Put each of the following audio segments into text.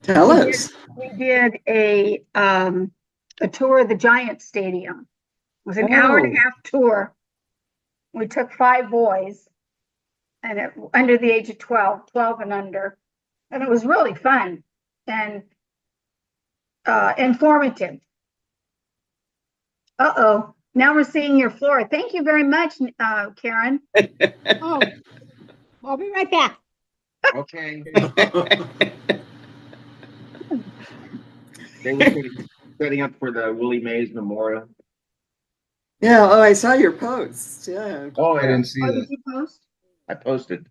Tell us. We did a tour of the Giant Stadium. It was an hour and a half tour. We took 5 boys and under the age of 12 and under. And it was really fun and informative. Uh-oh. Now we're seeing your floor. Thank you very much, Karen. Oh, I'll be right back. Okay. They were setting up for the Willie Mays Memorial. Yeah. Oh, I saw your posts. Yeah. Oh, I didn't see What that. did you post? I posted.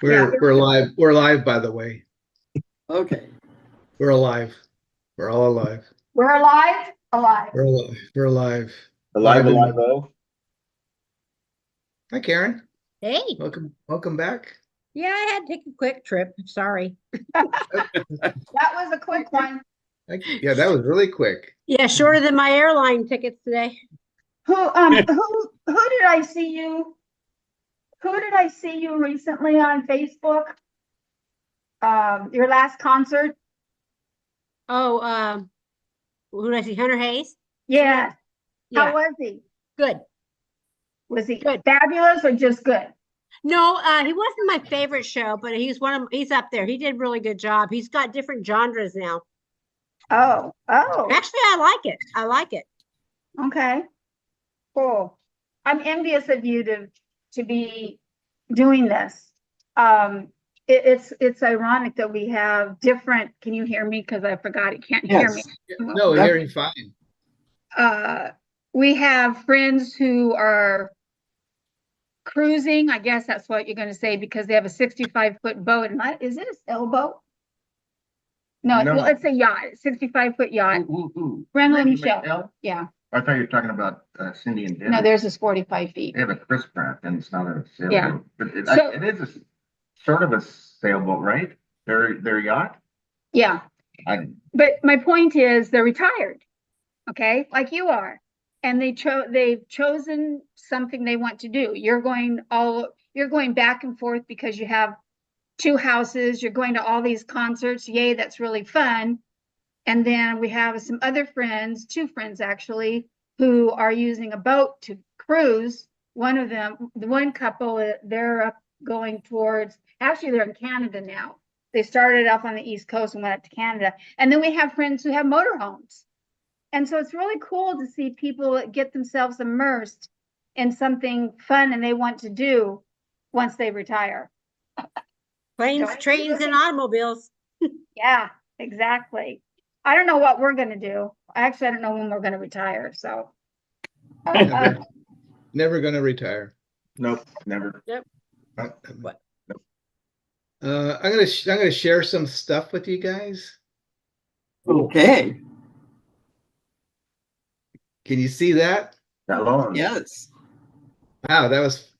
We're live. We're live, by the way. Okay. We're alive. We're all alive. We're alive? Alive. We're alive. We're alive. Alive. Hi, Karen. Hey. Welcome back. Yeah, I had to take a quick trip. Sorry. That was a quick one. Yeah, that was really quick. Yeah, shorter than my airline tickets today. Who did I see you? Who did I see you recently on Facebook? Your last concert? Oh, who did I see? Hunter Hayes? Yeah. Yeah. How was he? Good. Was he Good. fabulous or just good? No, he wasn't my favorite show, but he's up there. He did a really good job. He's got different genres now. Oh. Actually, I like it. Okay. Cool. I'm envious of you to be doing this. It's ironic that we have different. Can you hear me? Because I forgot you can't hear me. No, we're hearing fine. We have friends who are cruising. I guess that's what you're going to say, because they have a 65-foot boat. And is it a sailboat? No. Well, it's a yacht, 65-foot yacht. Brenda and Michelle. Yeah. I thought you were talking about Cindy and Dennis. No, theirs is 45 feet. They have a Chris craft, and it's not a sailboat. Yeah. But it is a sort of a sailboat, right? Their yacht. Yeah. But my point is, they're retired. Okay, like you are, and they've chosen something they want to do. You're going back and forth because you have 2 houses. You're going to all these concerts. Yay, that's really fun. And then we have some other friends, 2 friends actually, who are using a boat to cruise. One of them, the one couple, they're up going towards, actually they're in Canada now. They started off on the East Coast and went up to Canada. And then we have friends who have motorhomes. And so it's really cool to see people get themselves immersed in something fun and they want to do once they retire. Planes, trains, and automobiles. Yeah, exactly. I don't know what we're going to do. Actually, I don't know when we're going to retire. So Never going to retire. Nope, never. Yep. What? Nope. I'm gonna share some stuff with you guys. Okay. Can you see that? That long? Yes. Wow, that was.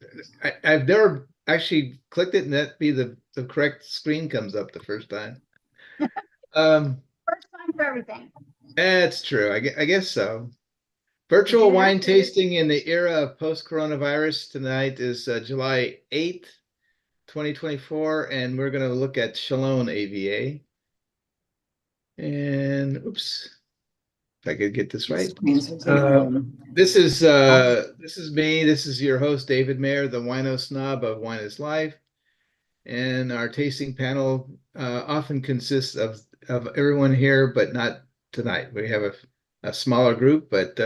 I've never actually clicked it and that be the correct screen comes up the first time. First time for everything. That's true. I guess so. Virtual wine tasting in the era of post-coronavirus tonight is July 8th, 2024, and we're going to look at Chalone AVA. And oops, if I could get this right. This is me. This is your host, David Mayer, the wino snob of Wine is Life. And our tasting panel often consists of everyone here, but not tonight. We have a smaller group, but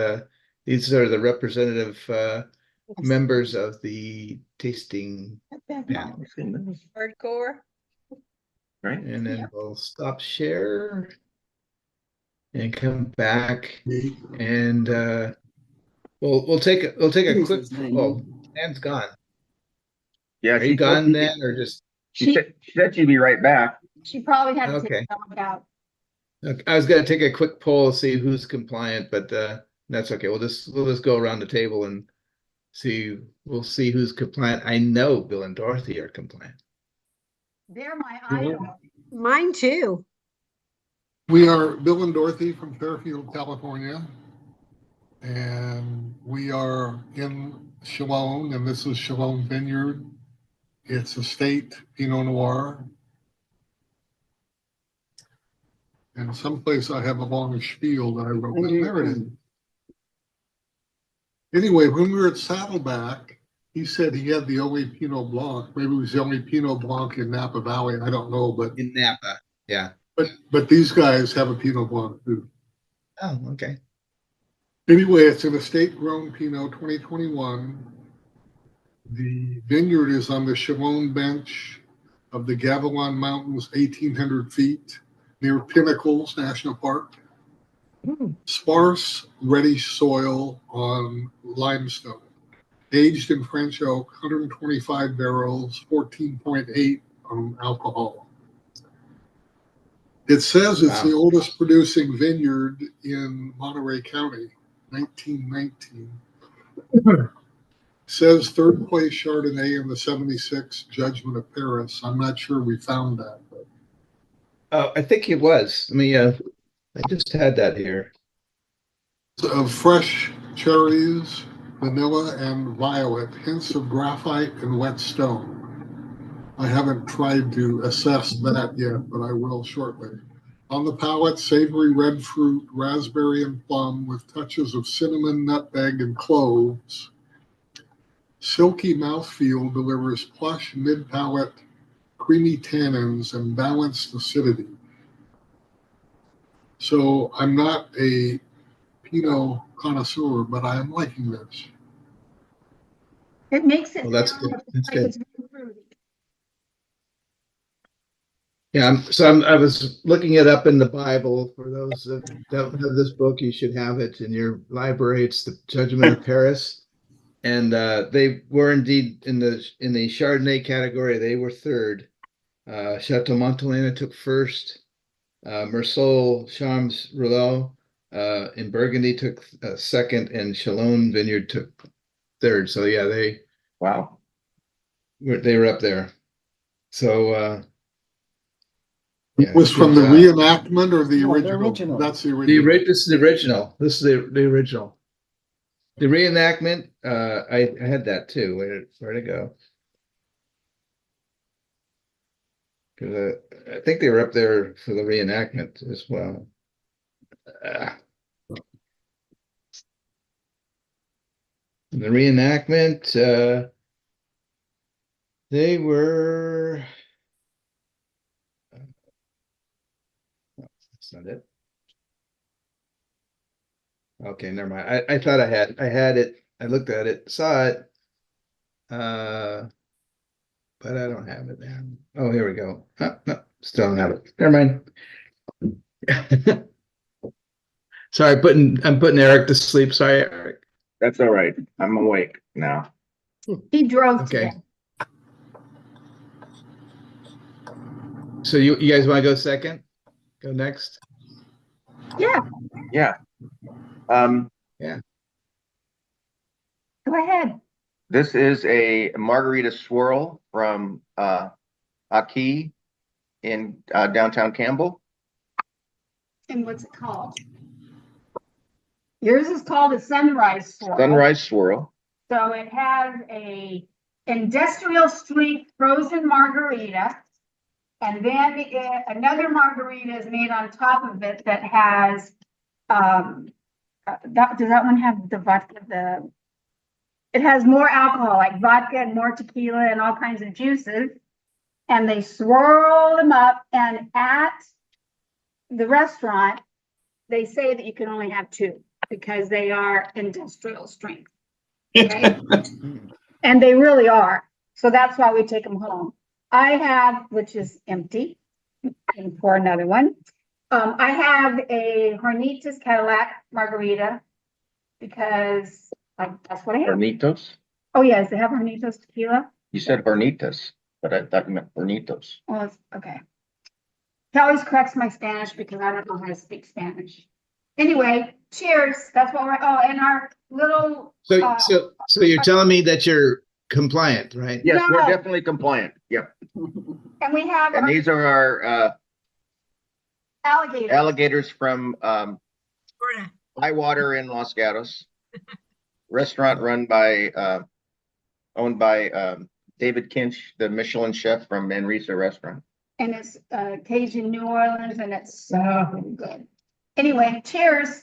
these are the representative members of the tasting panel. Hardcore. Right. And then we'll stop share and come back, and we'll take a quick. Oh, Anne's gone. Yeah, are you gone then, or just? She said she'd be right back. She probably had to take someone out. Okay. I was going to take a quick poll, see who's compliant, but that's okay. We'll just go around the table and see. We'll see who's compliant. I know Bill and Dorothy are compliant. They're my idol. Mine too. We are Bill and Dorothy from Fairfield, California, and we are in Chalone, and this is Chalone Vineyard It's estate Pinot Noir. And someplace I have a long spiel that I wrote. There it is. Anyway, when we were at Saddleback, he said he had the only Pinot Blanc. Maybe it was the only Pinot Blanc in Napa Valley. I don't know, but In Napa, yeah. but these guys have a Pinot Blanc too. Oh, okay. Anyway, it's an estate-grown Pinot 2021. The vineyard is on the Chalone bench of the Gavilan Mountains, 1,800 feet, near Pinnacles National Park. Sparse, reddish soil on limestone. Aged in French oak, 125 barrels, 14.8 alcohol. It says it's the oldest producing vineyard in Monterey County, 1919. Says third place Chardonnay in the 76 Judgment of Paris. I'm not sure we found that. But. Oh, I think it was. I just had that here. Of fresh cherries, vanilla, and violet, hints of graphite and wet stone. I haven't tried to assess that yet, but I will shortly. On the palate, savory red fruit, raspberry and plum with touches of cinnamon, nutmeg, and cloves. Silky mouthfeel delivers plush mid-palate, creamy tannins, and balanced acidity. So I'm not a Pinot connoisseur, but I am liking this. It makes it Well, that's sound good. That's like good. it's really fruity. Yeah, I was looking it up in the Bible. For those that don't have this book, you should have it in your library. It's the Judgment of Paris, and they were indeed in the Chardonnay category. They were third. Chateau Montelena took first. Meursault Charmes Rouleau in Burgundy took second, and Chalone Vineyard took third. So yeah, they were up there. So yeah, was from the reenactment or the original? The original? That's the original. This is the original. This is the original. The reenactment, I had that too. Where'd it go? Because I think they were up there for the reenactment as well. The reenactment, they were. That's not it. Okay, never mind. I thought I had it. I looked at it, saw it. But I don't have it now. Oh, here we go. No, still don't have it. Never mind. Sorry, I'm putting Eric to sleep. Sorry, Eric. That's all right. I'm awake now. He drove Okay. today. So you guys want to go second? Go next? Yeah, Yeah. go ahead. This is a margarita swirl from Aki in downtown Campbell. And what's it called? Yours is called a sunrise swirl. Sunrise swirl. So it has a industrial strength frozen margarita. And then another margarita is made on top of it that has, does that one have the vodka? It has more alcohol, like vodka and more tequila and all kinds of juices. And they swirl them up, and at the restaurant, they say that you can only have two because they are industrial strength. Okay? And they really are. So that's why we take them home. I have, which is empty, and pour another one. I have a Hornitos Cadillac margarita because that's what I have. Hornitos? Oh, yes, they have Hornitos tequila. You said Hornitas, but I thought you meant Hornitos. Well, it's okay. He always corrects my Spanish because I don't know how to speak Spanish. Anyway, cheers. That's what we're, and our little. So you're telling me that you're compliant, right? Yes, No. we're definitely compliant. Yep. And we have And these are our alligators. alligators from Highwater in Los Gatos. Restaurant owned by David Kinch, the Michelin chef from Manresa Restaurant. And it's Cajun New Orleans, and it's so good. Anyway, cheers.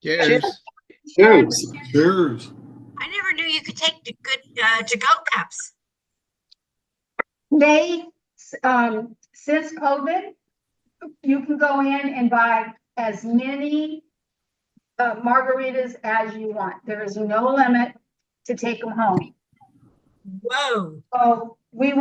Cheers. Cheers. Cheers. I never knew you could take the good to-go cups. They, since COVID, you can go in and buy as many margaritas as you want. There is no limit to take them home. Whoa. So when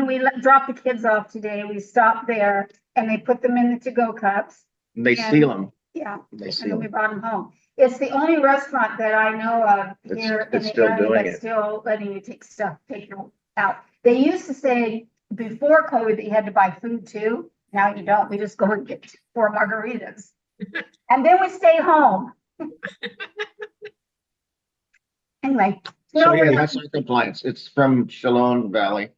we dropped the kids off today, we stopped there and they put them in the to-go cups. And they seal them. Yeah, They and seal then we them. brought them home. It's the only restaurant that I know of here in It's the still area doing that's it. still letting you take it out. They used to say before COVID that you had to buy food too. Now you don't. We just go and get 4 margaritas. And then we stay home. Anyway. So yeah, that's our compliance. It's from Chalone Valley.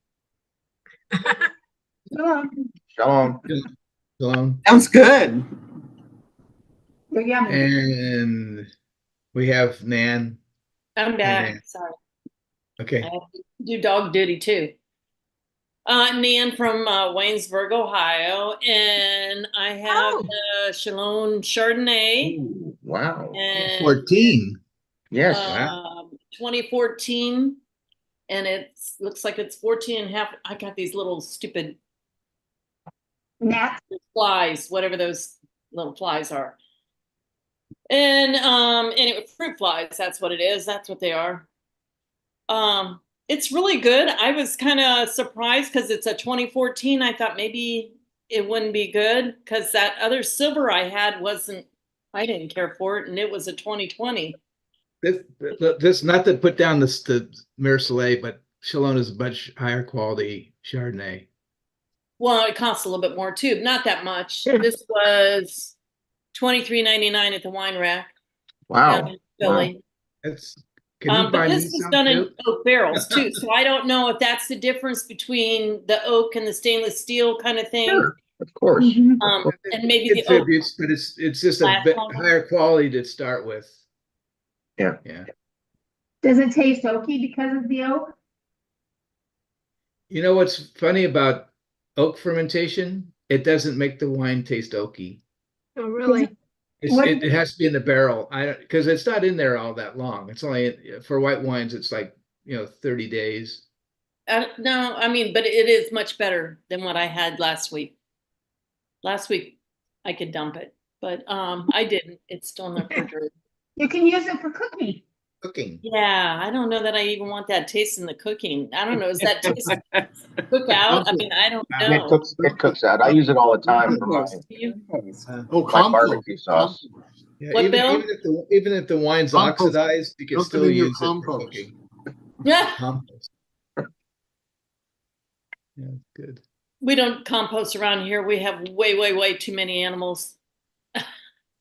Shalom. Shalom. Sounds good. They're yummy. And we have Nan. I'm Nan. back. Sorry. Okay. I have to do dog duty too. Nan from Waynesburg, Ohio, and I have the Chalone Chardonnay. Ooh, wow. And 14. Yes. 2014, and it looks like it's 14 and a half. I got these little stupid Gnats. flies, whatever those little flies are. And anyway, fruit flies, that's what it is. That's what they are. It's really good. I was kind of surprised because it's a 2014. I thought maybe it wouldn't be good because that other silver I had I didn't care for it, and it was a 2020. This not to put down the Miracle, but Chalone is a much higher quality Chardonnay. Well, it costs a little bit more too, not that much. This was $23.99 at the wine rack. Wow. Down in Philly. Can you But buy this me was some done in too? oak barrels too, so I don't know if that's the difference between the oak and the stainless steel kind of thing. Sure. Of course. Mhm. And maybe It the oak. contributes, but it's just a Last bit longer. higher quality to start with. Yeah. Yeah. Does it taste oaky because of the oak? You know what's funny about oak fermentation? It doesn't make the wine taste oaky. Oh, really? It has to be in the barrel. Because it's not in there all that long. It's only for white wines. It's like 30 days. No, I mean, but it is much better than what I had last week. Last week I could dump it, but I didn't. It's still in the refrigerator. You can use it for cooking. Cooking. Yeah, I don't know that I even want that taste in the cooking. I don't know. Is that taste cook out? I mean, I don't know. It cooks out. I use it all the time for my Compost. barbecue sauce. Yeah, What, Bill? even if the wine's Compost. oxidized, you can Dump it still in your use it for compost. cooking. Yeah, Compost. Yeah, good. we don't compost around here. We have way too many animals.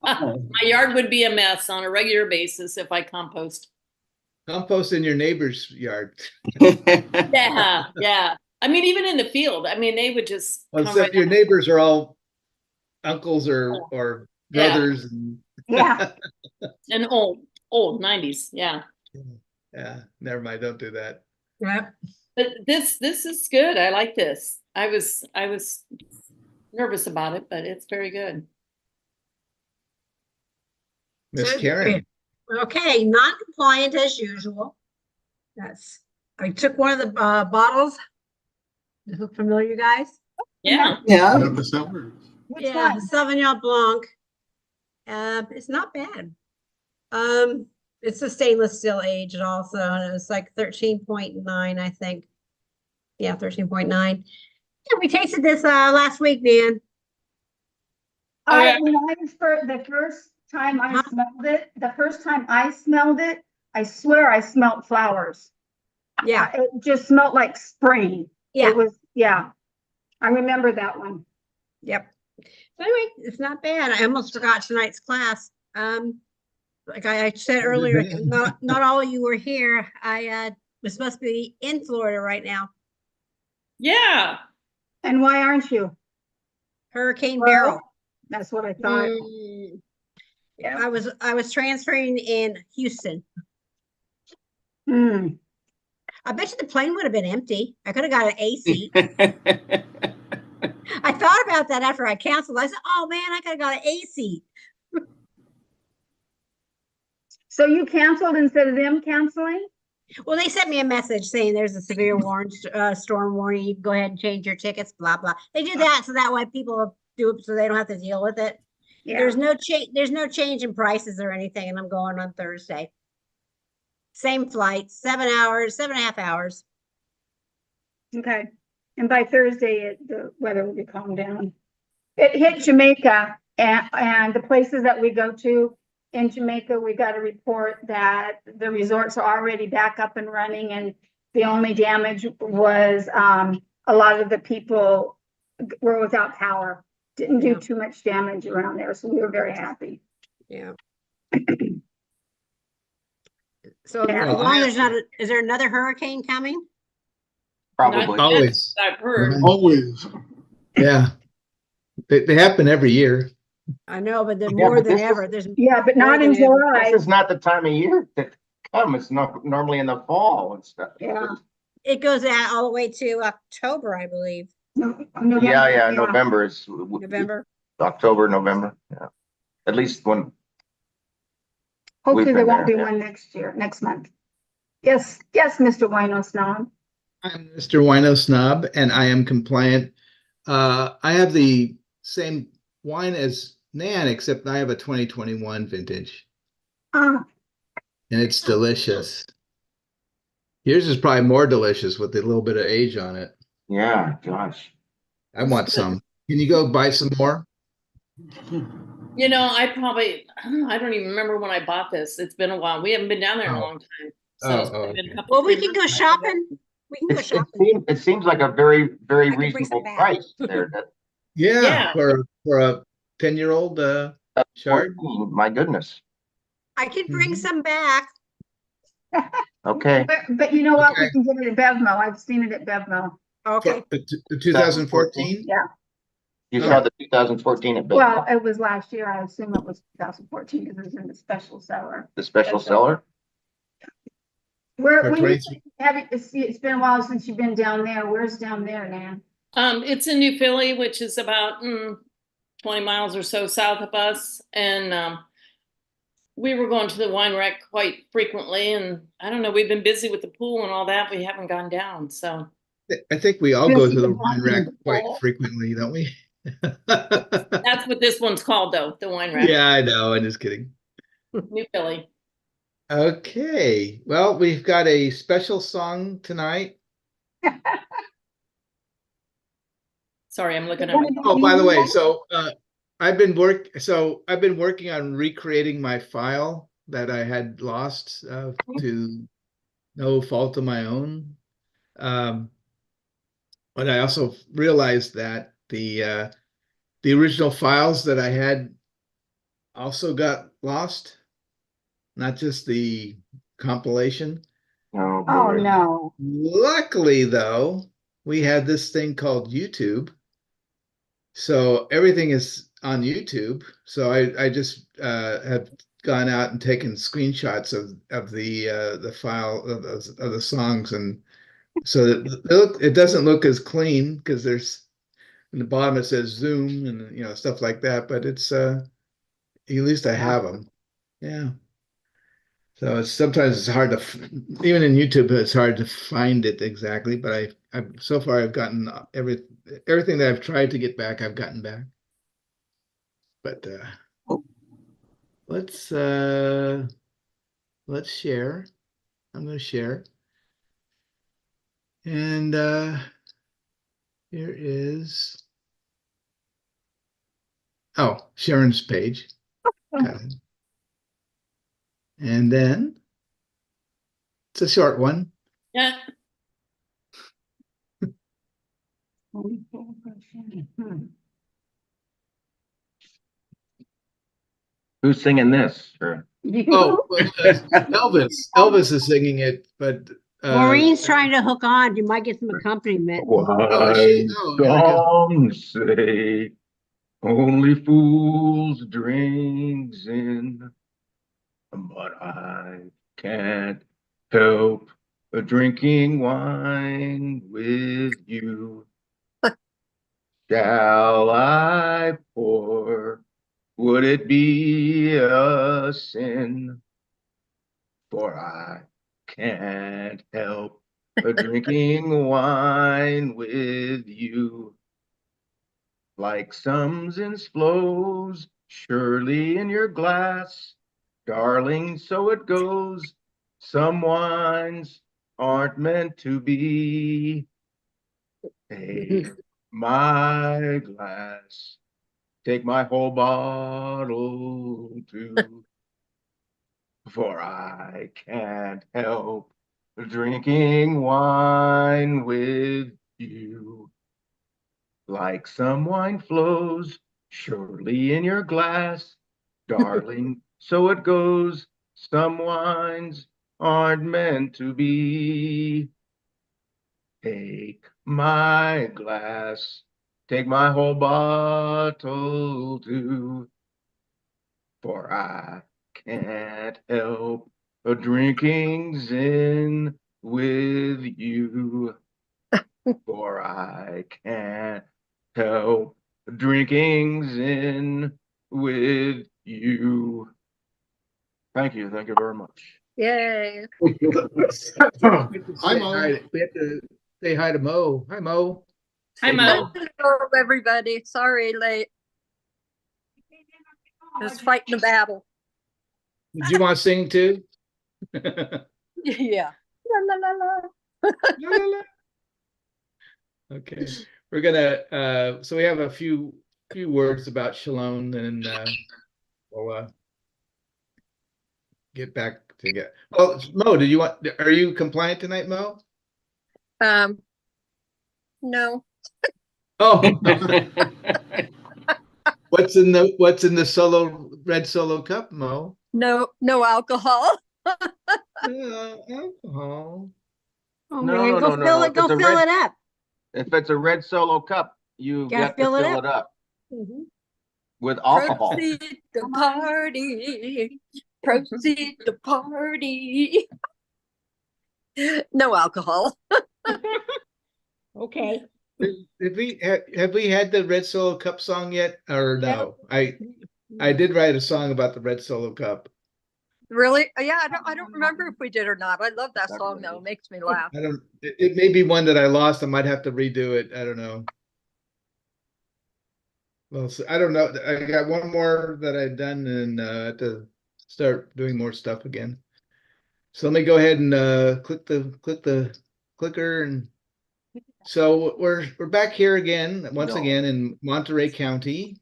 My yard would be a mess on a regular basis if I compost. Compost in your neighbor's yard. Yeah. I mean, even in the field. I mean, they would just Well, come except right your out. neighbors are all uncles or Yeah. brothers. And Yeah. And old 90s. Yeah. yeah, never mind. Don't do that. Yep. But this is good. I like this. I was nervous about it, but it's very good. Miss So- Karen. Okay, non-compliant as usual. I took one of the bottles. Does it look familiar, you guys? Yeah. Yeah. The sellers. Which Yeah, one? Sauvignon Blanc. It's not bad. It's a stainless steel aged also, and it was like 13.9, I think. Yeah, 13.9. Yeah, we tasted this last week, man. When I was the first time I smelled it, I swear I smelled flowers. Yeah, It just smelled like spring. yeah, It was, yeah. I remember that one. yep. So anyway, it's not bad. I almost forgot tonight's class. Like I said earlier, not all of you were here. I was supposed to be in Florida right now. Yeah. And why aren't you? Hurricane Well, Beryl. That's what I thought. I was transferring in Houston. Hmm. I bet you the plane would have been empty. I could have got an A seat. I thought about that after I canceled. I said, "Oh man, I could have got an A seat." So you canceled instead of them canceling? Well, they sent me a message saying there's a severe storm warning. You can go ahead and change your tickets. Blah blah. They do that so that way people will do it so they don't have to deal with it. Yeah. There's no change. There's no change in prices or anything, and I'm going on Thursday. Same flight, 7 hours, 7.5 hours. Okay. And by Thursday, the weather will be calmed down. It hit Jamaica, and the places that we go to in Jamaica, we got a report that the resorts are already back up and running, and the only damage was a lot of the people were without power. Didn't do too much damage around there, so we were very happy. Yeah. So as long as there's not, is there another hurricane coming? Probably. Always. I've heard. Always. Yeah. They happen every year. I know, but there's Yeah, more but than this is- ever. There's Yeah, but more not in than ever. July. This is not the time of year that come. It's not normally in the fall and stuff. Yeah. It goes out all the way to October, I believe. November, Yeah, November is November. October, November. Yeah, at least when. Hopefully there been won't be there, yeah. one next month. Yes, Mr. Wino Snob. I'm Mr. Wino Snob, and I am compliant. I have the same wine as Nan, except I have a 2021 vintage, Ah, and it's delicious. Yours is probably more delicious with a little bit of age on it. Yeah, gosh. I want some. Can you go buy some more? You know, I don't even remember when I bought this. It's been a while. We haven't been down there in a long time. So it's Oh, been a couple, Well, we 3 can go months. shopping. We can go shopping. It seems like a very, very I can bring some reasonable back. price there. Yeah, Yeah. for a 10-year-old Chard. 14, my goodness. I can bring Mhm. some back. Okay. but you know what? Okay. We can get it at Bevmo. I've seen it at Bevmo. Okay. The 2014? Yeah. You Oh. saw the 2014 at Big Well, it was last year. I assume it was 2014 because it was in the special seller. the special seller. Where For when you 23. have it, it's been a while since you've been down there. Where's down there, Nan? It's in New Philly, which is about 20 miles or so south of us. And we were going to the wine wreck quite frequently. And I don't know, we've been busy with the pool and all that. We haven't gone down. So I think we all go to the Busy wine rack quite with frequently, don't we? that's what this one's called, though, the wine wreck. Yeah, I know. I'm just kidding. New Philly. Okay. Well, we've got a special song tonight. Sorry, I'm looking at my. Oh, by the way, so I've been working on recreating my file that I had lost to no fault of my own. But I also realized that the original files that I had also got lost, not just the compilation. Oh, Oh boy. no. Luckily, though, we had this thing called YouTube. So everything is on YouTube. So I just have gone out and taken screenshots of the file of the songs, and so that it doesn't look as clean because there's in the bottom it says Zoom and stuff like that. But it's at least I have them. Yeah. So sometimes it's hard to even in YouTube it's hard to find it exactly. But I've so far I've gotten everything that I've tried to get back I've gotten back. But let's share. I'm going to share. And here is Sharon's page. Got it. And then it's a short one. Yeah. Who's singing this? Or... Oh, Elvis is singing it, but Maureen's trying to hook on. You might get some accompaniment. Some say only fools dream in, but I can't help drinking wine with you. Shall I pour? Would it be a sin? For I can't help drinking wine with you. Like sums and flows, surely in your glass, darling, so it goes. Some wines aren't meant to be. Take my glass, take my whole bottle too. For I can't help drinking wine with you. Like some wine flows surely in your glass, darling, so it goes. Some wines aren't meant to be. Take my glass, take my whole bottle too. For I can't help drinking gin with you. For I can't help drinking gin with you. Thank you very much. Yay. Hi, Mo. We have to say hi to Mo. Hi, Mo. Hi, Mo. Hello, everybody. Sorry, late. Just fighting a battle. Did you want to sing too? Yeah. La, la, la, la. Okay, we're gonna so we have a few words about Chalone, and we'll get back to get. Oh, Mo, are you compliant tonight, Mo? No. Oh, what's in the red solo cup, Mo? No alcohol. Alcohol. Oh, No, man, no, go no, no, fill no. it, go fill it up. If it's a red solo cup, you Gotta get to fill it fill up. it up Mhm. with alcohol. Proceed the party. Proceed the party. No alcohol. Okay. Have we had the red solo cup song yet, or no? I did write a song about the red solo cup. Really? Yeah, I don't remember if we did or not. I love that Not song really. though. It makes me laugh. It may be one that I lost. I might have to redo it. I don't know. Well, so I don't know. I got one more that I've done, and I have to start doing more stuff again. So let me go ahead and click the clicker, and so we're back here again, once No. again in Monterey County,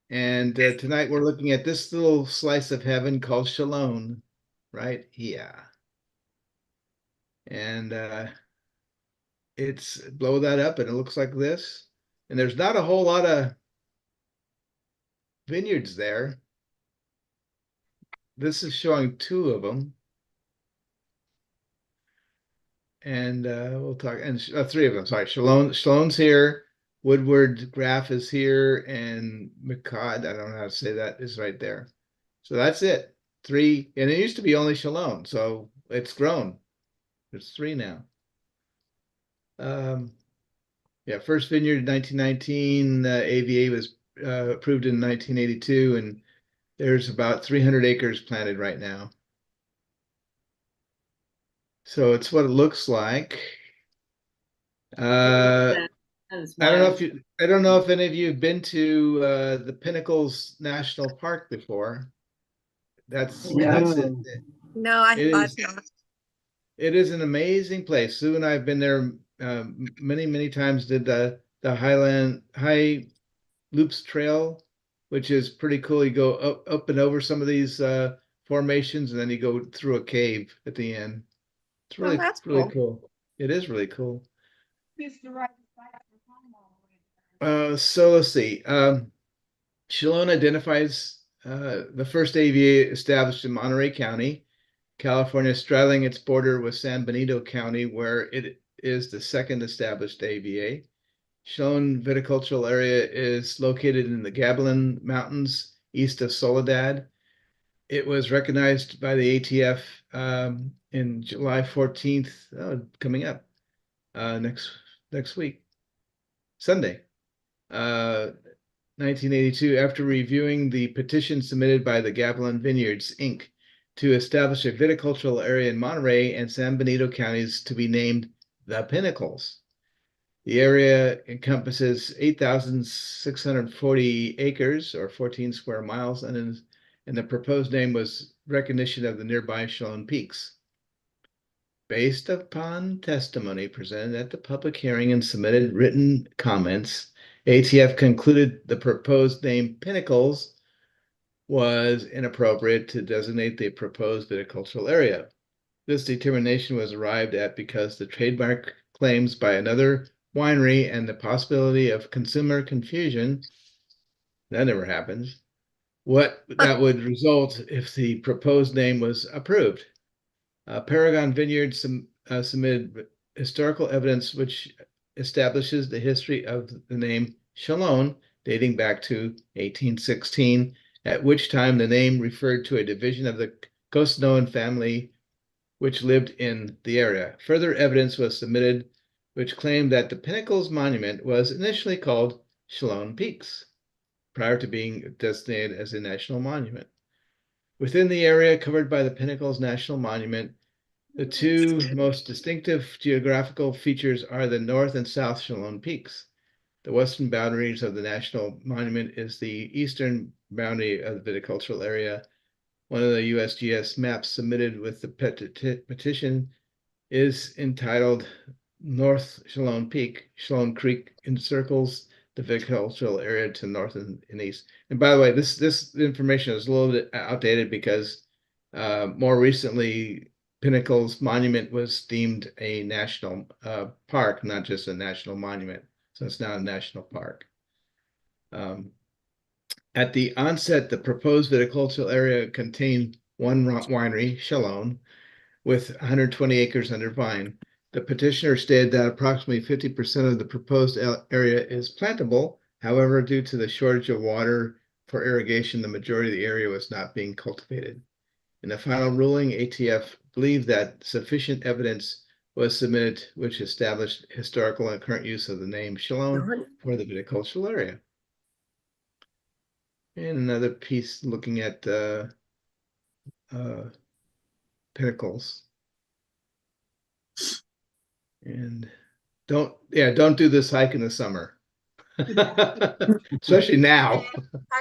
and tonight we're looking at this little slice of heaven called Chalone, right? Yeah, and it's blow that up, and it looks like this, and there's not a whole lot of vineyards there. This is showing two of them. And we'll talk, and three of them. Sorry, Shalone's here, Woodward Graff is here, and McCod, I don't know how to say that, is right there. So that's it. Three, and it used to be only Chalone, so it's grown. There's three now. Yeah, first vineyard in 1919. AVA was approved in 1982, and there's about 300 acres planted right now. So it's what it looks like. I don't know if any of you have been to the Pinnacles National Park before. That's it. No, I've not. It is an amazing place. Sue and I have been there many times. Did the High Loops Trail, which is pretty cool. You go up and over some of these formations, and then you go through a cave at the end. It's really that's really cool. cool. It is really cool. So let's see. Chalone identifies the first AVA established in Monterey County, California, straddling its border with San Benito County, where it is the second established AVA. Chalone viticultural area is located in the Gabilan Mountains, east of Soledad. it was recognized by the ATF in July 14th, coming up next week, Sunday, 1982, after reviewing the petition submitted by the Gavilan Vineyards, Inc. to establish a viticultural area in Monterey and San Benito counties to be named the Pinnacles. The area encompasses 8,640 acres or 14 square miles, and the proposed name was recognition of the nearby Chalone Peaks. Based upon testimony presented at the public hearing and submitted written comments, ATF concluded the proposed name Pinnacles was inappropriate to designate the proposed viticultural area. This determination was arrived at because the trademark claims by another winery and the possibility of consumer confusion, that never happens, what that would result if the proposed name was approved. Paragon Vineyard submitted historical evidence which establishes the history of the name Chalone dating back to 1816, at which time the name referred to a division of the Costanoan family which lived in the area. Further evidence was submitted which claimed that the Pinnacles Monument was initially called Chalone Peaks prior to being designated as a national monument. Within the area covered by the Pinnacles National Monument, the two most distinctive geographical features are the North and South Chalone Peaks. The western boundaries of the National Monument is the eastern boundary of the viticultural area. One of the USGS maps submitted with the petition is entitled North Chalone Peak. Chalone Creek encircles the viticultural area to north and east. And by the way, this information is a little bit outdated because more recently, Pinnacles Monument was deemed a national park, not just a national monument. So it's now a national park. At the onset, the proposed viticultural area contained one winery, Chalone, with 120 acres under vine. The petitioner stated that approximately 50% of the proposed area is plantable. However, due to the shortage of water for irrigation, the majority of the area was not being cultivated. In the final ruling, ATF believed that sufficient evidence was submitted which established historical and current use of the name Chalone for the viticultural area. And another piece looking at Pinnacles. And don't do this hike in the summer. Especially now.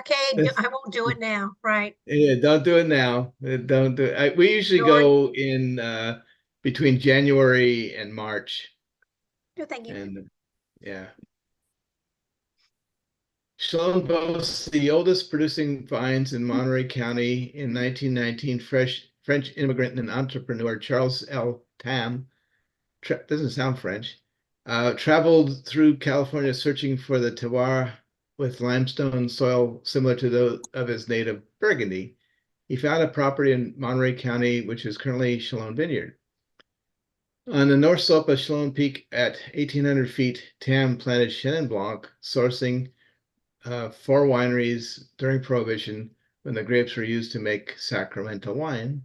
Okay, I won't do it now, right? Yeah, don't do it now. Don't do it. We usually go in between January and March. No, thank you. And yeah. Chalone boasts the oldest producing vines in Monterey County. In 1919, French immigrant and entrepreneur Charles L. Tam, doesn't sound French, traveled through California searching for the terroir with limestone soil similar to those of his native Burgundy. He found a property in Monterey County, which is currently Chalone Vineyard. On the north slope of Chalone Peak at 1,800 feet, Tam planted Chenin Blanc, sourcing 4 wineries during Prohibition when the grapes were used to make sacramental wine.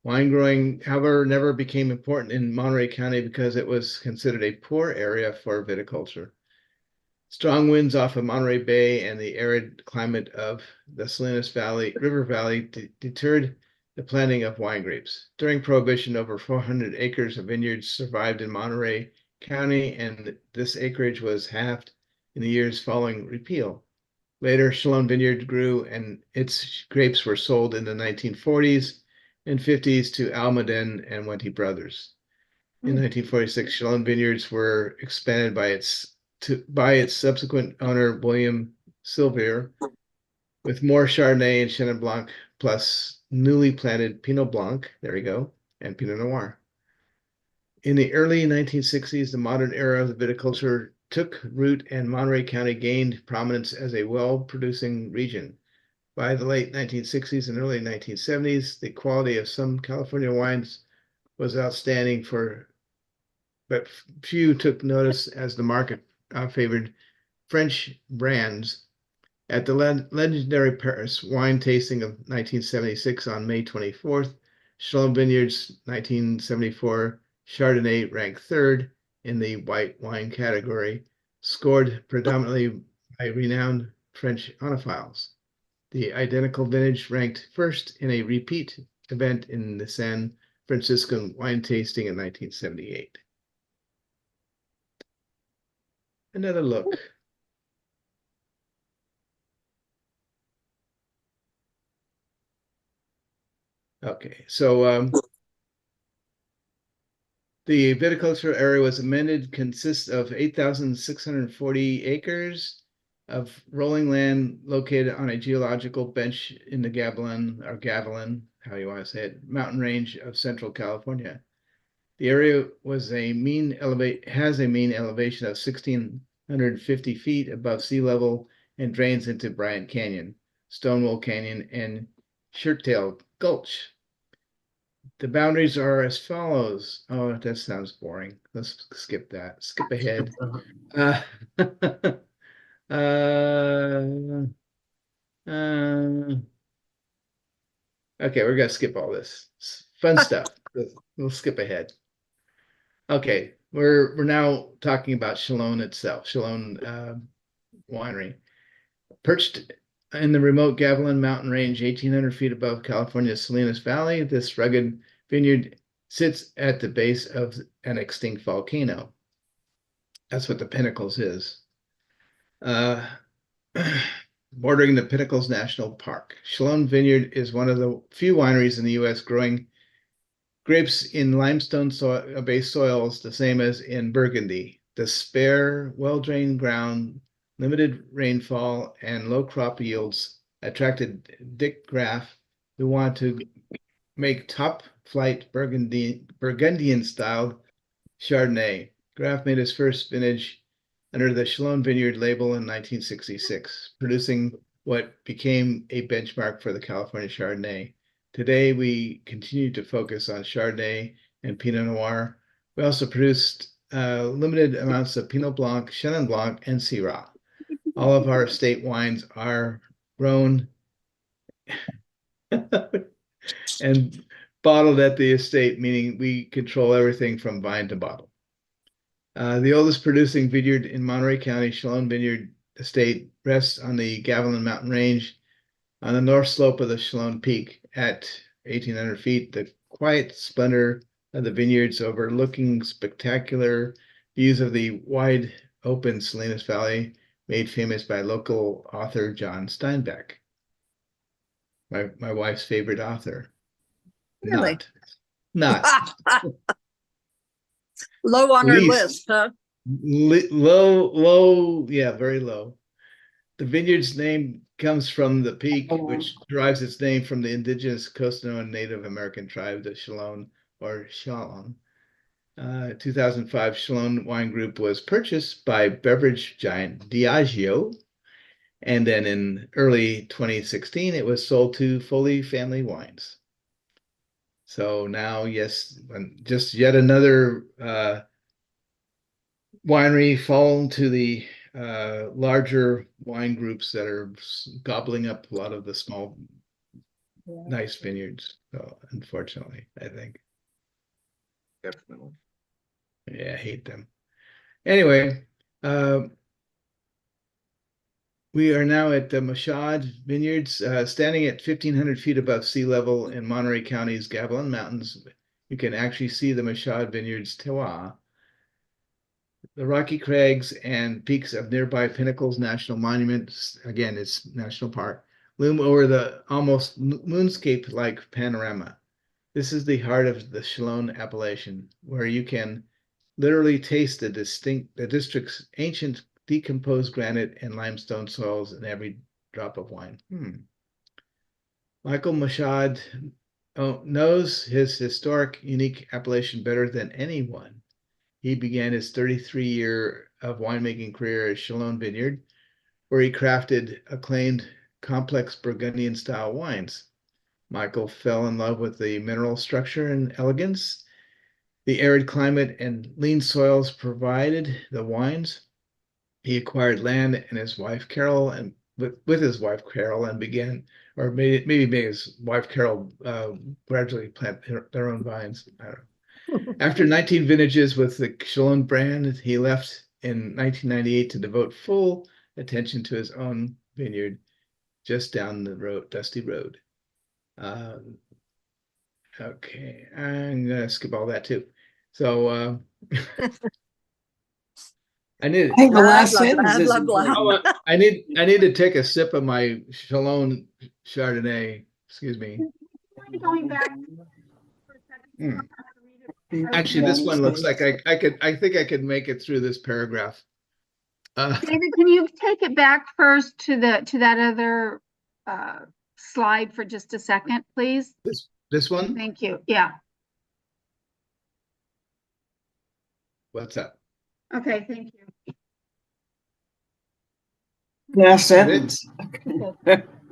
Wine growing, however, never became important in Monterey County because it was considered a poor area for viticulture. Strong winds off of Monterey Bay and the arid climate of the Salinas River Valley deterred the planting of wine grapes. During Prohibition, over 400 acres of vineyards survived in Monterey County, and this acreage was halved in the years following repeal. Later, Chalone Vineyard grew, and its grapes were sold in the 1940s and 50s to Almaden and Wente Brothers. In 1946, Chalone Vineyards were expanded by its subsequent owner, William Silvier, with more Chardonnay and Chenin Blanc, plus newly planted Pinot Blanc, there we go, and Pinot Noir. In the early 1960s, the modern era of the viticulture took root and Monterey County gained prominence as a well-producing region. By the late 1960s and early 1970s, the quality of some California wines was outstanding, but few took notice as the market favored French brands. At the legendary Paris wine tasting of 1976 on May 24th, Chalone Vineyards 1974 Chardonnay ranked third in the white wine category, scored predominantly by renowned French onophiles. The identical vintage ranked first in a repeat event in the San Francisco wine tasting in 1978. Another look. Okay, so the viticultural area was amended, consists of 8,640 acres of rolling land located on a geological bench in the Gavilan, how you want to say it, mountain range of Central California. The area has a mean elevation of 1,650 feet above sea level and drains into Bryant Canyon, Stonewall Canyon, and Shirttail Gulch. The boundaries are as follows. Oh, that sounds boring. Let's skip that. Skip ahead. Uh, uh, okay, we're gonna skip all this fun stuff. We'll skip ahead. Okay, we're now talking about Chalone itself, Chalone Winery. Perched in the remote Gavilan Mountain Range, 1,800 feet above California's Salinas Valley, this rugged vineyard sits at the base of an extinct volcano. That's what the Pinnacles is. Bordering the Pinnacles National Park. Chalone Vineyard is one of the few wineries in the U.S. growing grapes in limestone-based soils, the same as in Burgundy. The spare, well-drained ground, limited rainfall, and low crop yields attracted Dick Graff, who wanted to make top-flight Burgundian-styled Chardonnay. Graff made his first vintage under the Chalone Vineyard label in 1966, producing what became a benchmark for the California Chardonnay. Today, we continue to focus on Chardonnay and Pinot Noir. We also produced limited amounts of Pinot Blanc, Chenin Blanc, and Syrah. All of our estate wines are grown and bottled at the estate, meaning we control everything from vine to bottle. The oldest producing vineyard in Monterey County, Chalone Vineyard Estate, rests on the Gavilan Mountain Range on the north slope of the Chalone Peak at 1,800 feet. The quiet splendor of the vineyards overlooking spectacular views of the wide open Salinas Valley, made famous by local author John Steinbeck, my wife's favorite author. Really? Not. Low on our Least. list, huh? Low, yeah, very low. The vineyard's name comes from the peak, which derives its name from the indigenous Coast-known Native American tribe, the Chalone or Chalon. 2005, Chalone Wine Group was purchased by beverage giant Diageo, and then in early 2016, it was sold to Foley Family Wines. So now, yes, just yet another winery fallen to the larger wine groups that are gobbling up a lot of the small, nice vineyards. So unfortunately, I think. Definitely. Yeah, I hate them. Anyway, we are now at the Machad Vineyards, standing at 1,500 feet above sea level in Monterey County's Gavilan Mountains. You can actually see the Machad Vineyards Terroir. The rocky crags and peaks of nearby Pinnacles National Monument, again, it's National Park, loom over the almost moonscape-like panorama. This is the heart of the Chalone appellation, where you can literally taste the district's ancient decomposed granite and limestone soils in every drop of wine. Michael Machad knows his historic, unique appellation better than anyone. He began his 33-year of winemaking career at Chalone Vineyard, where he crafted acclaimed complex Burgundian-style wines. Michael fell in love with the mineral structure and elegance the arid climate and lean soils provided the wines. He acquired land, and his wife Carol and with his wife Carol and began, or maybe made his wife Carol gradually plant their own vines. I don't know. After 19 vintages with the Chalone brand, he left in 1998 to devote full attention to his own vineyard just down the road, Dusty Road. Okay, I'm gonna skip all that too. So I need. I think the last Blah, blah, sentence blah, is blah, blah. important. I need to take a sip of my Chalone Chardonnay. Excuse me. Going back for a second. Actually, this one looks like I think I could make it through this paragraph. David, can you take it back first to that other slide for just a second, please? This one? Thank you. Yeah. What's up? Okay, thank you. Last sentence.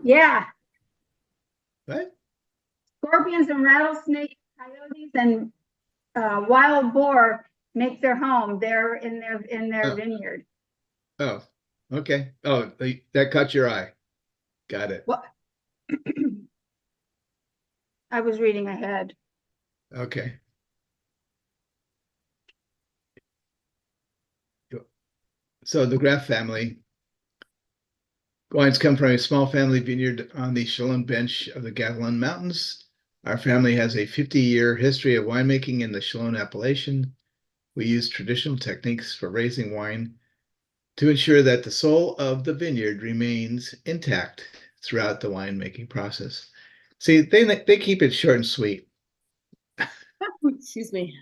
Yeah. What? Scorpions and rattlesnakes, coyotes and wild boar make their home there in their vineyard. Oh, okay. Oh, that caught your eye. Got it. What? I was reading ahead. Okay. So the Graff family wines come from a small family vineyard on the Chalone bench of the Gavilan Mountains. Our family has a 50-year history of winemaking in the Chalone appellation. We use traditional techniques for raising wine to ensure that the soul of the vineyard remains intact throughout the winemaking process. See, they keep it short and sweet. Excuse me.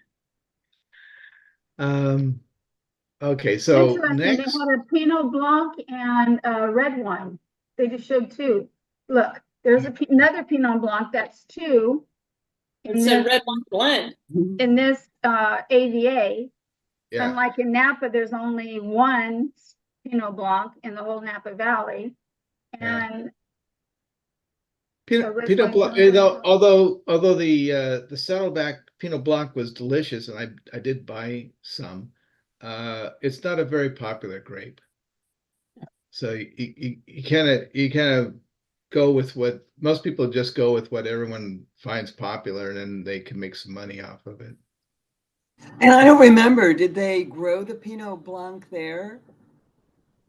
Okay, so Interesting, next. they had a Pinot Blanc and a red wine. They just showed two. Look, there's another Pinot Blanc that's two. It's a red wine blend. In this AVA. Yeah. And like in Napa, there's only one Pinot Blanc in the whole Napa Valley. And Pinot Blanc, although the Saddleback Pinot Blanc was delicious, and I did buy some, it's not a very popular grape. So you kind of go with what most people just go with what everyone finds popular, and then they can make some money off of it. And I don't remember, did they grow the Pinot Blanc there?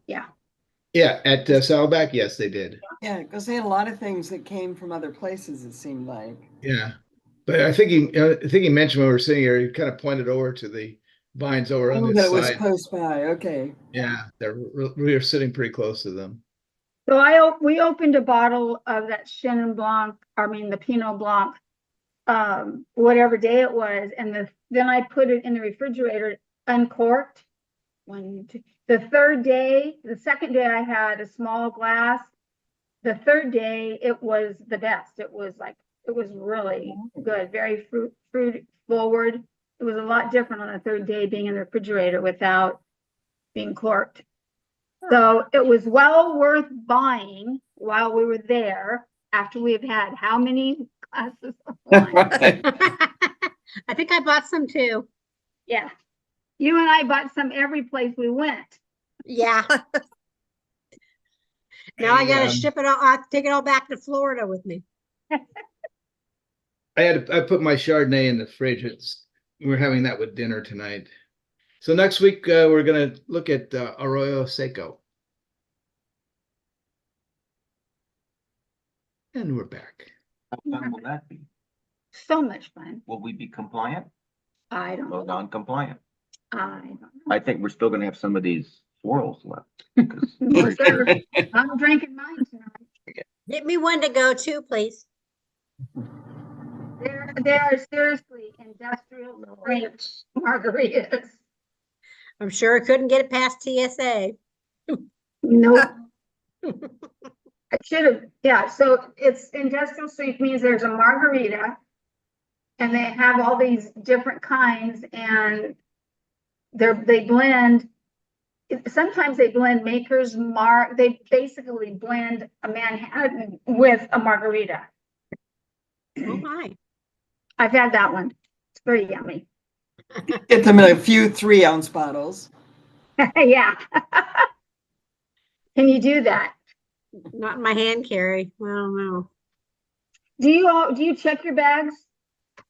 Yeah. Yeah, at Saddleback, yes, they did. Yeah, because they had a lot of things that came from other places, it seemed like. Yeah, but I think he mentioned when we were sitting here, he kind of pointed over to the vines over on this side. It was close by. Okay. Yeah, we were sitting pretty close to them. So we opened a bottle of that Chenin Blanc, the Pinot Blanc, whatever day it was, and then I put it in the refrigerator uncorked. The second day I had a small glass. The third day it was the best. It was really good, very fruit forward. It was a lot different on the third day being in the refrigerator without being corked. So it was well worth buying while we were there after we've had how many glasses of wine? I think I bought some too. Yeah. You and I bought some every place we went. Yeah. Now I gotta ship it all, take it all back to Florida with me. I put my Chardonnay in the fridge. We're having that with dinner tonight. So next week we're gonna look at Arroyo Seco. And we're back. How fun will that be? So much fun. Will we be compliant I don't or know. non-compliant? I don't know. I think we're still gonna have some of these swirls left. Yes, sir. I'm drinking mine tonight. Get me one to go too, please. They're seriously industrial ranch margaritas. I'm sure I couldn't get it past TSA. Nope. I should have, yeah, so it's industrial sweet means there's a margarita and they have all these different kinds and they blend, sometimes they blend Maker's Mark, they basically blend a Manhattan with a margarita. Oh my. I've had that one. It's very yummy. Get them in a few 3-ounce bottles. Yeah. Can you do that? Not in my hand carry. I don't know. Do you check your bags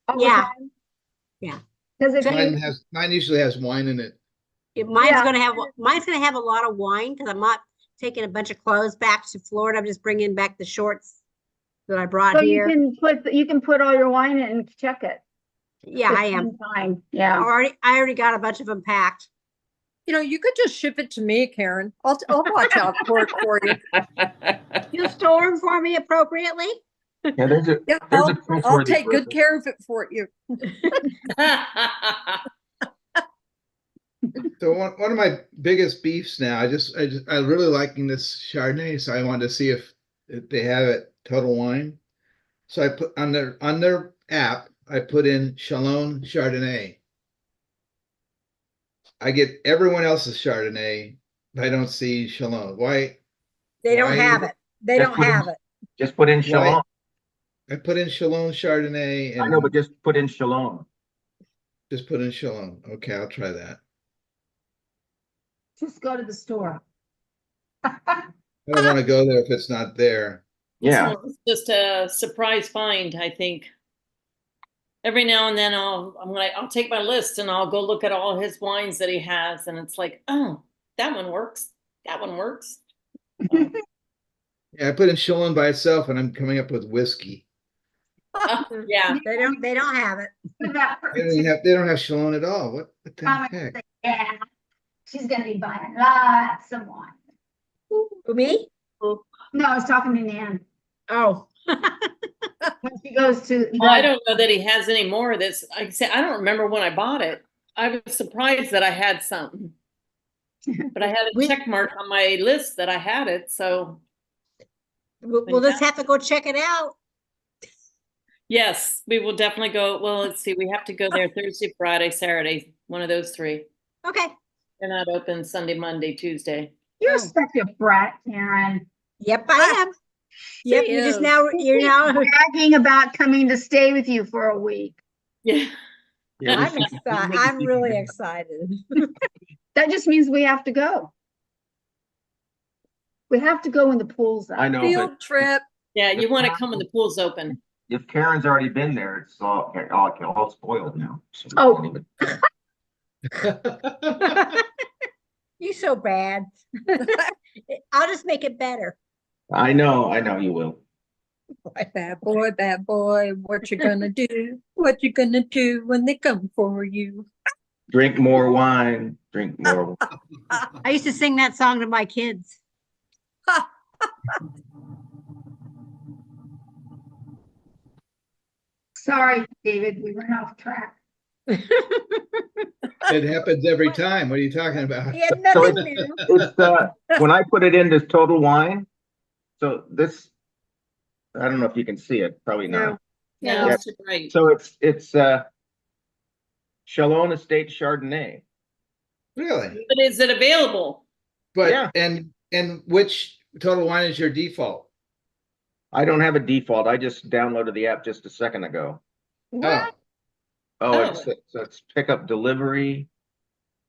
all the Yeah. time? Yeah. Because if Mine you, mine usually has wine in it. Mine's Yeah. gonna have a lot of wine because I'm not taking a bunch of clothes back to Florida. I'm just bringing back the shorts that I brought so here. you can put all your wine in and check it. Yeah, I am. Fine. Yeah. I already got a bunch of them packed. You know, you could just ship it to me, Karen. I'll watch out for it for you. You store them for me appropriately. Yeah, there's a Yeah, there's a I'll trustworthy take good person. care of it for you. So one of my biggest beefs now, I really liking this Chardonnay, so I wanted to see if they have it Total Wine. So I put on their app, I put in Chalone Chardonnay. I get everyone else's Chardonnay, but I don't see Chalone. Why? They don't Why- have it. They Just don't put in- have it. Just put in Chalone. I put in Chalone Chardonnay I know, but and just put in Chalone. just put in Chalone. Okay, I'll try that. Just go to the store. I don't want to go there if it's not there. Yeah. So it's just a surprise find, I think. Every now and then I'll take my list and I'll go look at all his wines that he has, and it's like, oh, that one works. That one works. Yeah, I put in Chalone by itself, and I'm coming up with whiskey. Yeah. They don't have it. They don't have Chalone at all. What the heck? Yeah, she's gonna be buying lots of wine. Who, me? No, I was talking to Nan. Oh. When she goes to. Well, I don't know that he has any more of this. Like I said, I don't remember when I bought it. I was surprised that I had something. But I had a check mark on my list that I had it, so. We'll just have to go check it out. Yes, we will definitely go. Well, let's see. We have to go there Thursday, Friday, Saturday, one of those three. Okay. They're not open Sunday, Monday, Tuesday. You're such a brat, Karen. Yep, I am. Yep, you're now bragging about coming to stay with you for a week. Yeah. I'm excited. I'm really excited. That just means we have to go. We have to go when the pool's up. I know, but Field trip. Yeah, you want to come when the pool's open. if Karen's already been there, it's all spoiled now. So we Oh. can't even- You're so bad. I'll just make it better. I know you will. Bad boy, what you gonna do? What you gonna do when they come for you? Drink more wine, drink more. I used to sing that song to my kids. Sorry, David, we went off track. It happens every time. What are you talking about? Yeah, So nothing new. It's when I put it into Total Wine. So this, I don't know if you can see it, probably not. No. No, Yeah. it's right. So it's Chalone Estate Chardonnay. Really? But is it available? But Yeah. and which Total Wine is your default? I don't have a default. I just downloaded the app just a second ago. Oh, Oh. It's pickup delivery.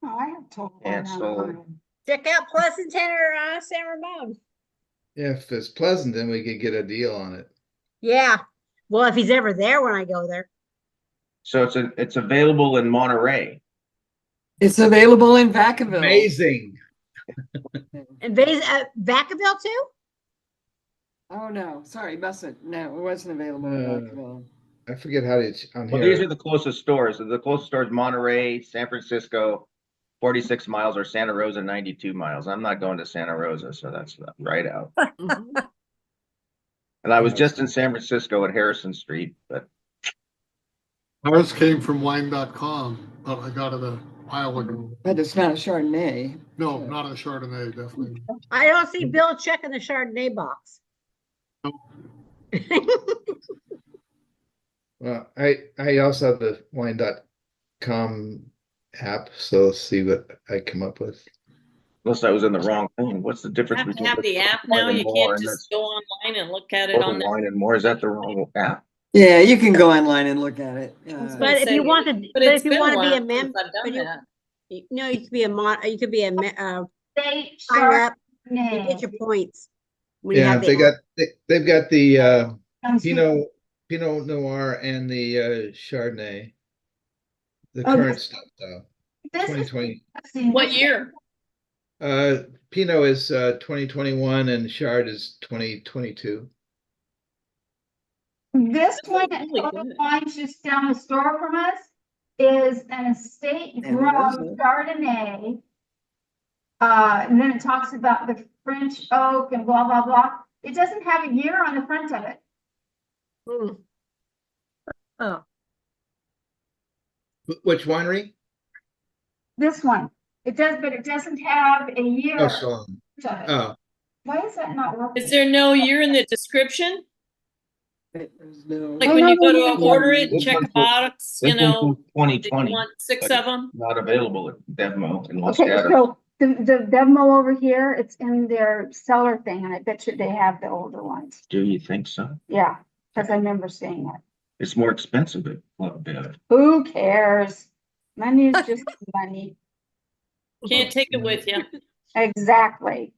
Oh, I have total. Cancel. Check out Pleasanton or San Ramon. yeah, if it's Pleasant, then we could get a deal on it. Yeah. Well, if he's ever there when I go there. So it's available in Monterey. It's available in Vacaville. Amazing. And Vacaville too? Oh, no, sorry, mustn't. No, it wasn't available in Vacaville. I forget how it's on Well, here. these are the closest stores. The closest stores, Monterey, San Francisco, 46 miles, or Santa Rosa, 92 miles. I'm not going to Santa Rosa, so that's right out. Mhm. And I was just in San Francisco at Harrison Street, but Ours came from wine.com, but I got it a while ago. But it's not a Chardonnay. No, not a Chardonnay, definitely. I don't see Bill checking the Chardonnay box. Well, I also have the wine.com app, so let's see what I come up with. unless I was in the wrong thing. What's the You difference have to between have the app Wine now. and You More can't and just go online and look at it Total on the. Wine and More? Is that the wrong app? Yeah, you can go online and look at it. But if you want to, but it's if you been want to be a while since member, I've done that. you could be a sign They up and get Chardonnay. your points. when you Yeah, have they've got the Sounds good. Pinot Noir and the Chardonnay, the Oh, current stuff though. This is 2020. interesting. What year? Pinot is 2021 and Chard is 2022. This one, really good. wines just down the store from us is an estate grown Chardonnay. And then it talks about the French oak and blah, blah, blah. It doesn't have a year on the front of it. Mm. Oh, Which winery? This one. It does, but it doesn't have a year. Oh, on Chalone. the front of it. Oh, Why is that not working? Is there no year in the description? There's no. Like when you go to order it, This check a one's- box, you This know, one's from do you 2020, want 6 but of them? not available at Devmo in Los Okay, Gatos. so the demo over here, it's in their cellar thing, and I bet you they have the older ones. Do you think so? Yeah, because I remember seeing it. It's more expensive, but what better? Who cares? Money is just money. Can't take it with you. Exactly.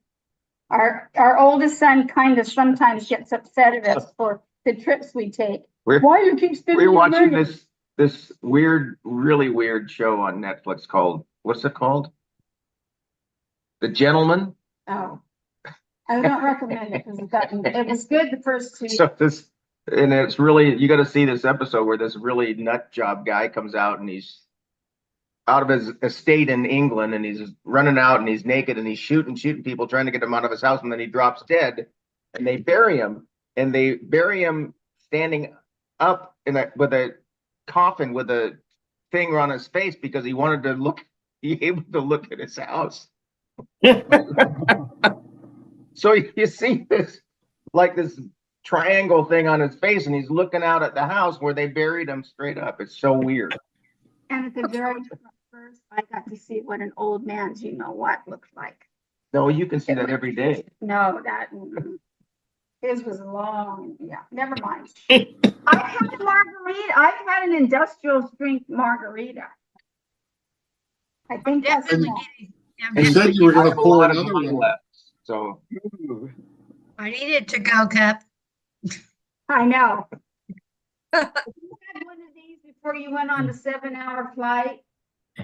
Our oldest son kind of sometimes gets upset at us for the trips we take. We're, Why do you keep spending we're your watching money? this weird, really weird show on Netflix called, what's it called? The Gentleman. Oh, I don't recommend it because it was good the first two. So this, and it's really, you got to see this episode where this really nut job guy comes out and he's out of his estate in England and he's running out and he's naked and he's shooting people trying to get him out of his house, and then he drops dead and they bury him standing up with a coffin with a thing on his face because he wanted to be able to look at his house. So you see this triangle thing on his face and he's looking out at the house where they buried him straight up. It's so weird. And at the very first, I got to see what an old man's, what looks like. No, you can see that every day. No, his was long. Yeah, never mind. I've had a margarita. I've had an industrial strength margarita. I think that's definitely enough. You said you were I gonna have a pull lot of another wine one. left, so I needed to go cup. I know. You had one of these before you went on the 7-hour flight.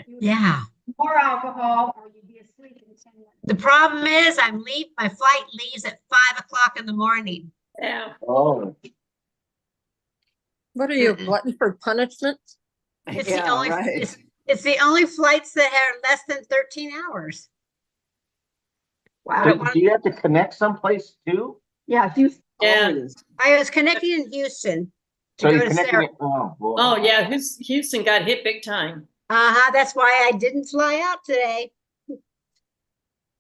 You would Yeah. have more alcohol, or you'd be asleep in 10 minutes. The problem is my flight leaves at 5 o'clock in the morning. Yeah. oh, What are you, a glutton for punishment? It's Yeah, the only, right. it's the only flights that are less than 13 hours. Wow. do you have to connect someplace too? Yeah, if you Yeah. Always. I was connected in Houston So to you go to connected Sarah. it. Oh, boy. Oh, yeah, Houston got hit big time. That's why I didn't fly out today.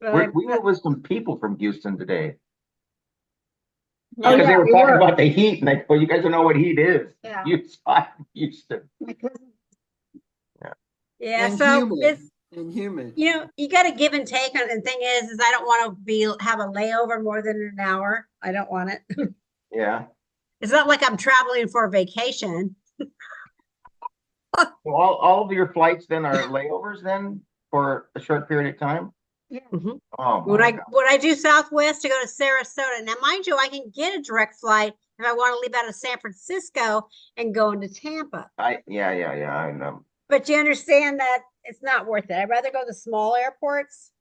We were with some people from Houston today Oh, because they yeah, were we talking were. about the heat, and well, you guys don't know what heat is. Yeah. Houston. My cousin. Yeah, And so humid. it's, And humid. you got to give and take on it. And the thing is I don't want to have a layover more than an hour. I don't want it. Yeah. It's not like I'm traveling for a vacation. So all of your flights then are layovers then for a short period of time? Yeah. Mhm. Oh, When my I God. when I do Southwest to go to Sarasota, now mind you, I can get a direct flight if I want to leave out of San Francisco and go into Tampa. Yeah, I know. But you understand that it's not worth it. I'd rather go to small airports.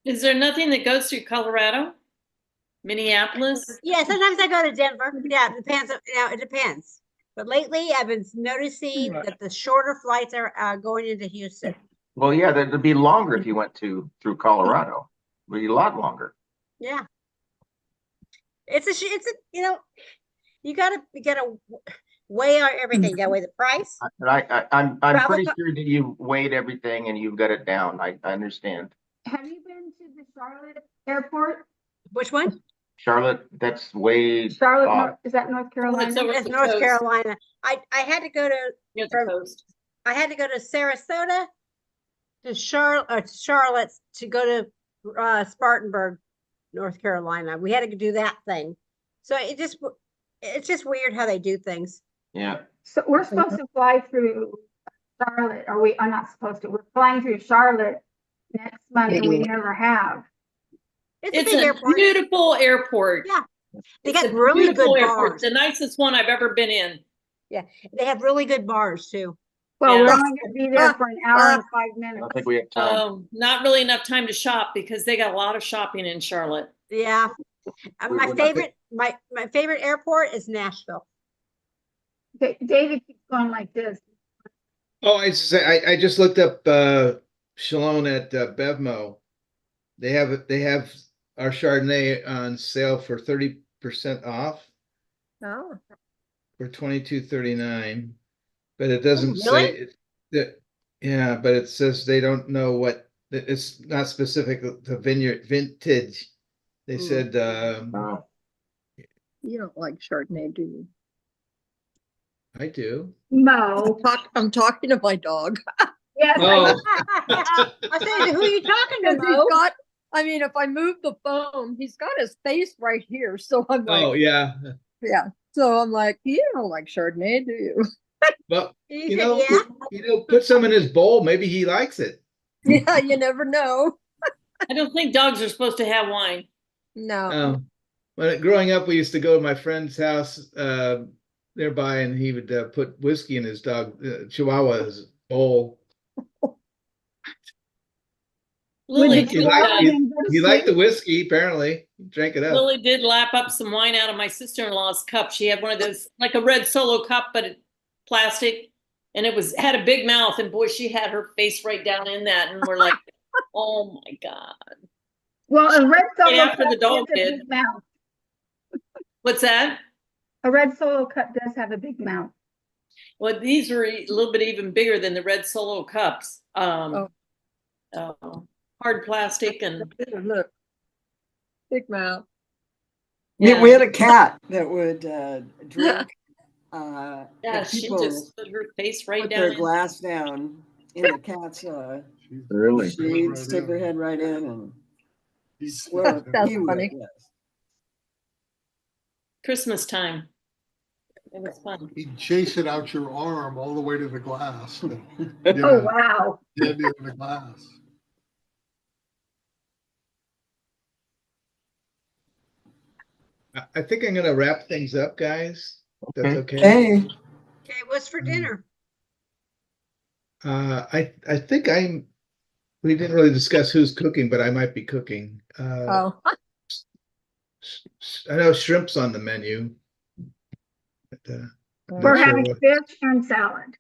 Is there nothing that goes through Colorado? Minneapolis? Yeah, sometimes I go to Denver. Yeah, it depends. It depends. But lately, I've been noticing that the shorter flights are going into Houston. Well, yeah, that'd be longer if you went through Colorado. It'd be a lot longer. Yeah, it's a you gotta weigh out everything. You gotta weigh the price. And I'm Travel pretty co- sure that you weighed everything and you've got it down. I understand. Have you been to the Charlotte airport? Which one? Charlotte, that's way Charlotte, off. is that North Carolina? It's over That's the North coast, Carolina. I had to go to near the from- coast. I had to go to Sarasota, to Charlotte to go to Spartanburg, North Carolina. We had to do that thing. So it's just weird how they do things. Yeah. So we're supposed to fly through Charlotte, or we are not supposed to. We're flying through Charlotte next month, and we never have. It's a It's big a airport. beautiful airport. Yeah. They It's got a really good beautiful airport, bars. the nicest one I've ever been in. They have really good bars too. Well, Yeah. we're only gonna be there for an hour and 5 I minutes. don't think we have time. Not really enough time to shop because they got a lot of shopping in Charlotte. Yeah. My We're not- favorite, my favorite airport is Nashville. David keeps going like this. Oh, I just looked up Chalone at Bevmo. They have our Chardonnay on sale for 30% off Oh, for $22.39, but it doesn't Oh, really? say it, that. Yeah, but it says they don't know what. It's not specific to vintage. They Hmm. said Oh. you don't like Chardonnay, do you? I do. Mo. I'm talking to my dog. Yes, Oh. I said, who are you talking to, Because he's Mo? got, I mean, if I move the phone, he's got his face right here. So I'm like, Oh yeah. yeah. So I'm like, you don't like Chardonnay, do you? Well, He you said, know, yeah. put some in his bowl. Maybe he likes it. Yeah, you never know. I don't think dogs are supposed to have wine. No. Growing up, we used to go to my friend's house nearby, and he would put whiskey in his dog Chihuahua's bowl. Lily, Would He you liked, allow he, him to go to he liked the sleep? whiskey, apparently. He drank it up. Lily did lap up some wine out of my sister-in-law's cup. She had one of those, like a red Solo cup, but it, plastic, and it had a big mouth. And boy, she had her face right down in that, and we're like, "Oh my god!" Well, a red solo after cup the dog has a did. big mouth. What's that? A red solo cup does have a big mouth. Well, these were a little bit even bigger than the red Solo cups. Hard plastic and Look, big mouth. Yeah, yeah. we had a cat that would drink. Yeah, and she people just put her face right put down their in. glass down in the cat's Really? she'd stick her head right in and He's well, That's he would, funny. yes. Christmas time. It was fun. He'd chase it out your arm all the way to the glass. Oh, wow. Head in the glass. I think I'm gonna wrap things up, guys. If that's okay. Hey, Okay, what's for dinner? I think we didn't really discuss who's cooking, but I might be cooking. Oh, I know shrimp's on the menu. But, We're not sure having what- fish and salad.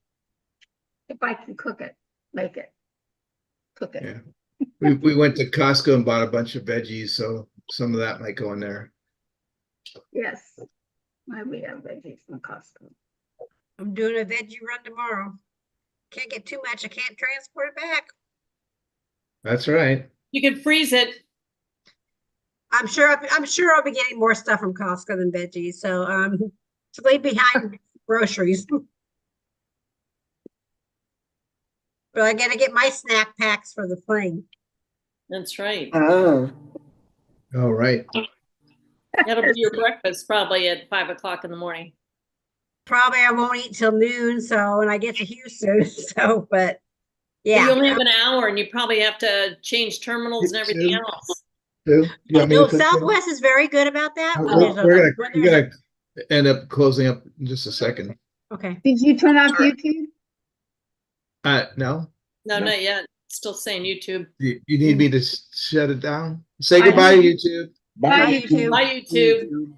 If I can cook it, make it. Cook it. Yeah. We went to Costco and bought a bunch of veggies, so some of that might go in there. Yes. Why we have veggies from Costco. I'm doing a veggie run tomorrow. Can't get too much. I can't transport it back. That's right. You can freeze it. I'm sure I'll be getting more stuff from Costco than veggies. So to leave behind groceries. But I gotta get my snack packs for the plane. That's right. oh, All right. That'll be your breakfast probably at 5 o'clock in the morning. Probably I won't eat till noon, so when I get to Houston. So, but yeah. You only have an hour and you probably have to change terminals and everything Sue? else. Sue, you want me to No, cook dinner? Southwest is very good about that. when there's a- We're when there's gonna end up closing up in just a second. Okay. Did you turn off YouTube? No, No, not yet. Still saying YouTube. you need me to shut it down. Say Bye. goodbye, YouTube. Bye, YouTube. Bye, YouTube.